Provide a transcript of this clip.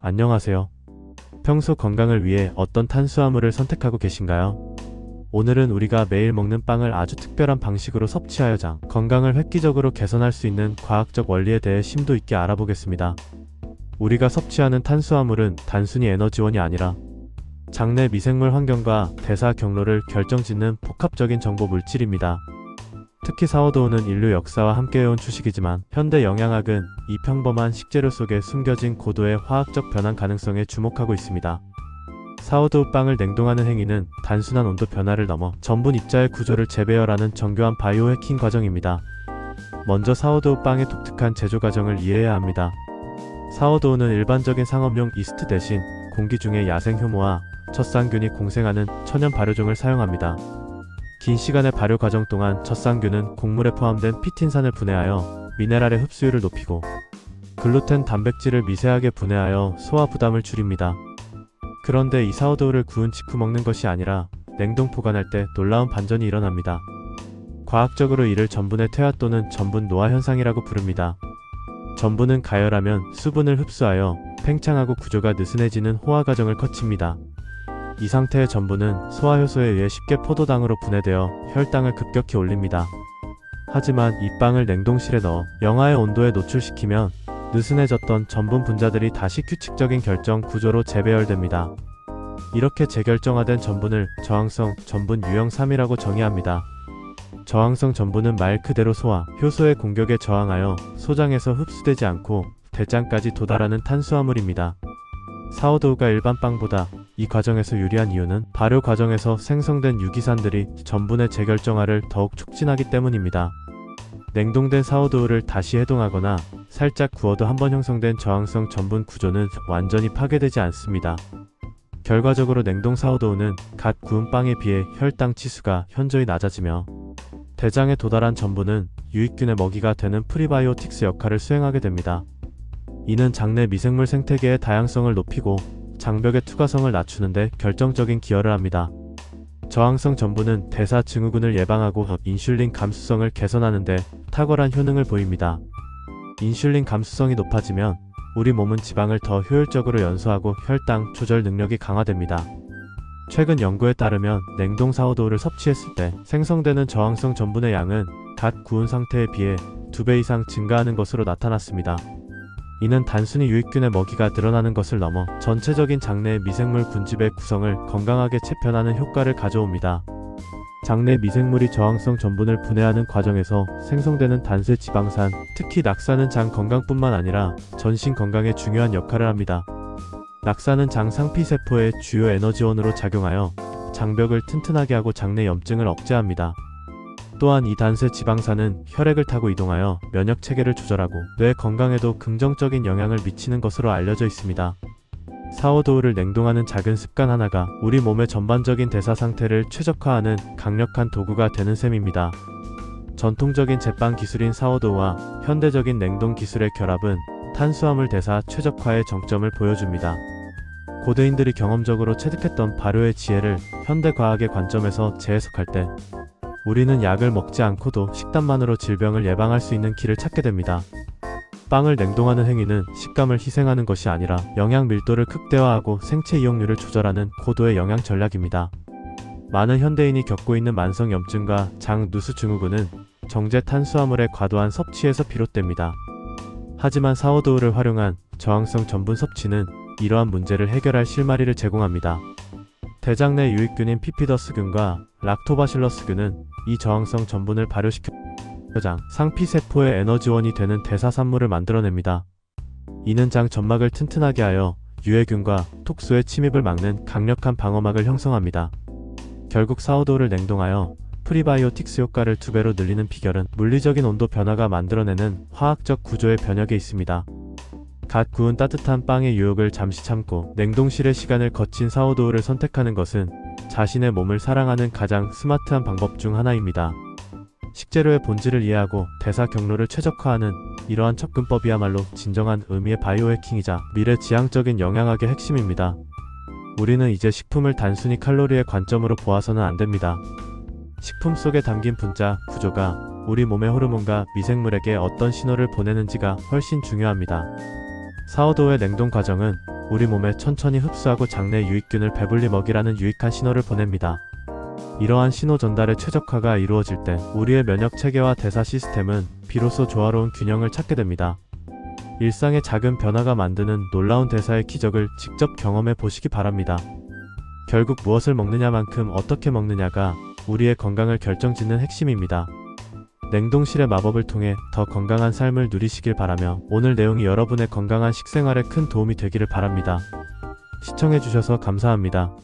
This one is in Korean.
안녕하세요. 평소 건강을 위해 어떤 탄수화물을 선택하고 계신가요? 오늘은 우리가 매일 먹는 빵을 아주 특별한 방식으로 섭취하여 건강을 획기적으로 개선할 수 있는 과학적 원리에 대해 심도 있게 알아보겠습니다. 우리가 섭취하는 탄수화물은 단순히 에너지원이 아니라 장내 미생물 환경과 대사 경로를 결정짓는 복합적인 정보 물질입니다. 특히 사워도우는 인류 역사와 함께해온 주식이지만 현대 영양학은 이 평범한 식재료 속에 숨겨진 고도의 화학적 변환 가능성에 주목하고 있습니다. 사워도우 빵을 냉동하는 행위는 단순한 온도 변화를 넘어 전분 입자의 구조를 재배열하는 정교한 바이오해킹 과정입니다. 먼저 사워도우 빵의 독특한 제조 과정을 이해해야 합니다. 사워도우는 일반적인 상업용 이스트 대신 공기 중에 야생 효모와 젖상균이 공생하는 천연 발효종을 사용합니다. 긴 시간의 발효 과정 동안 젖상균은 곡물에 포함된 피틴산을 분해하여 미네랄의 흡수율을 높이고 글루텐 단백질을 미세하게 분해하여 소화 부담을 줄입니다. 그런데 이 사워도우를 구운 직후 먹는 것이 아니라 냉동 보관할 때 놀라운 반전이 일어납니다. 과학적으로 이를 전분의 퇴화 또는 전분 노화 현상이라고 부릅니다. 전분은 가열하면 수분을 흡수하여 팽창하고 구조가 느슨해지는 호화 과정을 거칩니다. 이 상태의 전분은 소화효소에 의해 쉽게 포도당으로 분해되어 혈당을 급격히 올립니다. 하지만 이 빵을 냉동실에 넣어 영하의 온도에 노출시키면 느슨해졌던 전분 분자들이 다시 규칙적인 결정 구조로 재배열됩니다. 이렇게 재결정화된 전분을 저항성 전분 유형 3이라고 정의합니다. 저항성 전분은 말 그대로 소화, 효소의 공격에 저항하여 소장에서 흡수되지 않고 대장까지 도달하는 탄수화물입니다. 사워도우가 일반 빵보다 이 과정에서 유리한 이유는 발효 과정에서 생성된 유기산들이 전분의 재결정화를 더욱 촉진하기 때문입니다. 냉동된 사워도우를 다시 해동하거나 살짝 구워도 한번 형성된 저항성 전분 구조는 완전히 파괴되지 않습니다. 결과적으로 냉동 사워도우는 갓 구운 빵에 비해 혈당 치수가 현저히 낮아지며 대장에 도달한 전분은 유익균의 먹이가 되는 프리바이오틱스 역할을 수행하게 됩니다. 이는 장내 미생물 생태계의 다양성을 높이고 장벽의 투과성을 낮추는데 결정적인 기여를 합니다. 저항성 전분은 대사 증후군을 예방하고 인슐린 감수성을 개선하는데 탁월한 효능을 보입니다. 인슐린 감수성이 높아지면 우리 몸은 지방을 더 효율적으로 연소하고 혈당 조절 능력이 강화됩니다. 최근 연구에 따르면 냉동 사워도우를 섭취했을 때 생성되는 저항성 전분의 양은 갓 구운 상태에 비해 2배 이상 증가하는 것으로 나타났습니다. 이는 단순히 유익균의 먹이가 늘어나는 것을 넘어 전체적인 장내 미생물 군집의 구성을 건강하게 재편하는 효과를 가져옵니다. 장내 미생물이 저항성 전분을 분해하는 과정에서 생성되는 단세 지방산, 특히 낙산은 장 건강뿐만 아니라 전신 건강에 중요한 역할을 합니다. 낙산은 장 상피세포의 주요 에너지원으로 작용하여 장벽을 튼튼하게 하고 장내 염증을 억제합니다. 또한 이 단세 지방산은 혈액을 타고 이동하여 면역 체계를 조절하고 뇌 건강에도 긍정적인 영향을 미치는 것으로 알려져 있습니다. 사워도우를 냉동하는 작은 습관 하나가 우리 몸의 전반적인 대사 상태를 최적화하는 강력한 도구가 되는 셈입니다. 전통적인 제빵 기술인 사워도우와 현대적인 냉동 기술의 결합은 탄수화물 대사 최적화의 정점을 보여줍니다. 고대인들이 경험적으로 체득했던 발효의 지혜를 현대 과학의 관점에서 재해석할 때 우리는 약을 먹지 않고도 식단만으로 질병을 예방할 수 있는 길을 찾게 됩니다. 빵을 냉동하는 행위는 식감을 희생하는 것이 아니라 영양 밀도를 극대화하고 생체 이용률을 조절하는 고도의 영양 전략입니다. 많은 현대인이 겪고 있는 만성 염증과 장 누수 증후군은 정제 탄수화물의 과도한 섭취에서 비롯됩니다. 하지만 사워도우를 활용한 저항성 전분 섭취는 이러한 문제를 해결할 실마리를 제공합니다. 대장 내 유익균인 피피더스균과 락토바실러스균은 이 저항성 전분을 발효시켜 장 상피세포의 에너지원이 되는 대사산물을 만들어냅니다. 이는 장 점막을 튼튼하게 하여 유해균과 톡소의 침입을 막는 강력한 방어막을 형성합니다. 결국 사워도우를 냉동하여 프리바이오틱스 효과를 2배로 늘리는 비결은 물리적인 온도 변화가 만들어내는 화학적 구조의 변혁에 있습니다. 갓 구운 따뜻한 빵의 유혹을 잠시 참고 냉동실의 시간을 거친 사워도우를 선택하는 것은 자신의 몸을 사랑하는 가장 스마트한 방법 중 하나입니다. 식재료의 본질을 이해하고 대사 경로를 최적화하는 이러한 접근법이야말로 진정한 의미의 바이오해킹이자 미래지향적인 영양학의 핵심입니다. 우리는 이제 식품을 단순히 칼로리의 관점으로 보아서는 안 됩니다. 식품 속에 담긴 분자, 구조가 우리 몸의 호르몬과 미생물에게 어떤 신호를 보내는지가 훨씬 중요합니다. 사워도우의 냉동 과정은 우리 몸에 천천히 흡수하고 장내 유익균을 배불리 먹이라는 유익한 신호를 보냅니다. 이러한 신호 전달의 최적화가 이루어질 때 우리의 면역 체계와 대사 시스템은 비로소 조화로운 균형을 찾게 됩니다. 일상의 작은 변화가 만드는 놀라운 대사의 기적을 직접 경험해 보시기 바랍니다. 결국 무엇을 먹느냐만큼 어떻게 먹느냐가 우리의 건강을 결정짓는 핵심입니다. 냉동실의 마법을 통해 더 건강한 삶을 누리시길 바라며 오늘 내용이 여러분의 건강한 식생활에 큰 도움이 되기를 바랍니다. 시청해주셔서 감사합니다.